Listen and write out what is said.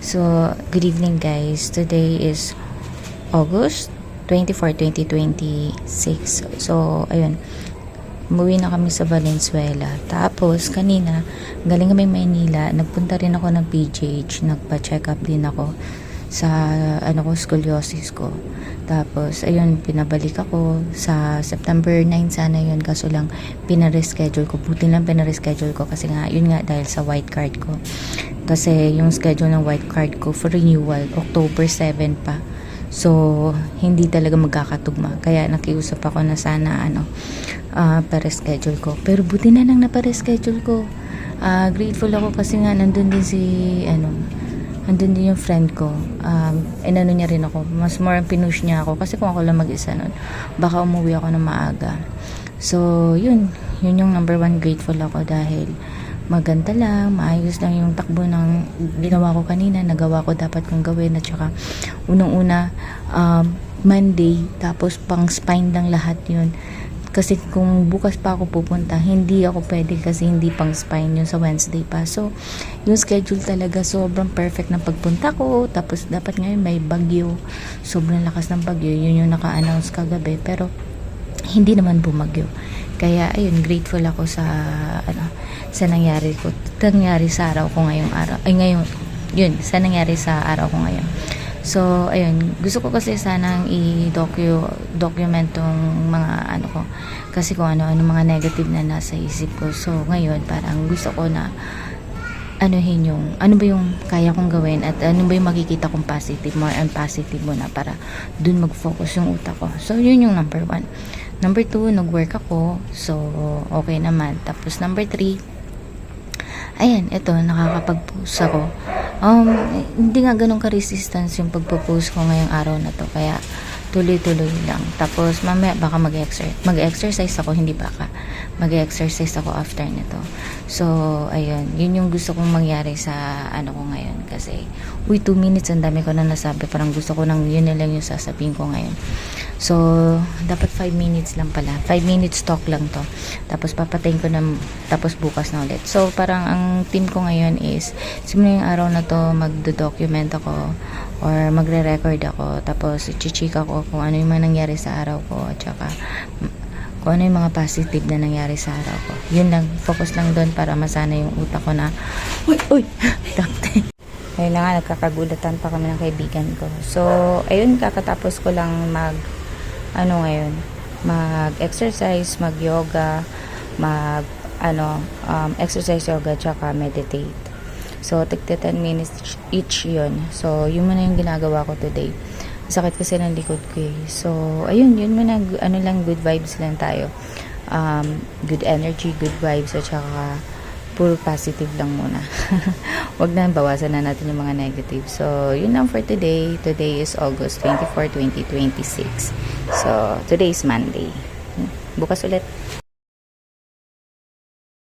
So, good evening guys. Today is August 24, 2026. So, ayun. Umuwi na kami sa Valenzuela. Tapos, kanina, galing kami Maynila. Nagpunta rin ako ng PGH. Nagpa-check up din ako sa scoliosis ko. Tapos, ayun, pinabalik ako sa September 9 sana yun. Kaso lang, pinareschedule ko. Buti lang pinareschedule ko kasi nga, yun nga dahil sa white card ko. Kasi yung schedule ng white card ko for renewal, October 7 pa. So, hindi talaga magkakatugma. Kaya nakiusap ako na sana pa-reschedule ko. Pero buti na lang na pa-reschedule ko. Grateful ako kasi nga nandun din yung friend ko. Inano niya rin ako. Mas more pinush niya ako. Kasi kung ako lang mag-isa nun, baka umuwi ako ng maaga. So, yun yung number one grateful ako dahil maganda lang, maayos lang yung takbo ng ginawa ko kanina, nagawa ko dapat kong gawin at saka unang-una Monday, tapos pang spine lang lahat yun kasi kung bukas pa ako pupunta, hindi ako pwede kasi hindi pang spine yun sa Wednesday pa. So, yung schedule talaga sobrang perfect ng pagpunta ko, tapos dapat ngayon may bagyo, sobrang lakas ng bagyo, yun yung naka-announce kagabi, pero hindi naman bumagyo. Kaya ayun, grateful ako sa nangyari sa araw ko ngayong araw. Sa nangyari sa araw ko ngayon. So, ayun, gusto ko kasi sanang i-document tong mga ko. Kasi kung ano mga negative na nasa isip ko. So, ngayon, parang gusto ko na ano ba yung kaya kong gawin at ano ba yung makikita kong positive, more and positive mo na para dun mag-focus yung utak ko. So, yun yung number 1. Number 2, nag-work ako. So, okay naman. Tapos, number 3, ayan, ito, nakakapag-post ako. Hindi nga ganun ka-resistance yung pagpo-post ko ngayong araw na to. Kaya, tuloy-tuloy lang. Tapos, mamaya baka mag-exercise ako, hindi baka. Mag-exercise ako after nito. So, ayun, yun yung gusto kong mangyari sa ko ngayon. Kasi, 2 minutes, ang dami ko na nasabi. Parang gusto ko nang yun na lang yung sasabihin ko ngayon. So, dapat 5 minutes lang pala. 5 minutes talk lang to. Tapos, papatayin ko na, tapos bukas na ulit. So, parang ang team ko ngayon is, simula yung araw na to, magdo-document ako or magre-record ako. Tapos, i-check ako kung ano yung mga nangyari sa araw ko at saka kung ano yung mga positive na nangyari sa araw ko. Yun lang, focus lang doon para masana yung utak ko na uy, dakte. Ayun na nga, nagkakagulatan pa kami ng kaibigan ko. So, ayun, kakatapos ko lang mag-exercise, mag-yoga, exercise yoga, tsaka meditate. So, 10 minutes each yun. So, yun muna yung ginagawa ko today. Sakit kasi ng likod ko eh. So, ayun, yun muna, good vibes lang tayo. Good energy, good vibes, at saka puro positive lang muna. Wag na, bawasan na natin yung mga negative. So, yun lang for today. Today is August 24, 2026. So, today is Monday. Bukas ulit.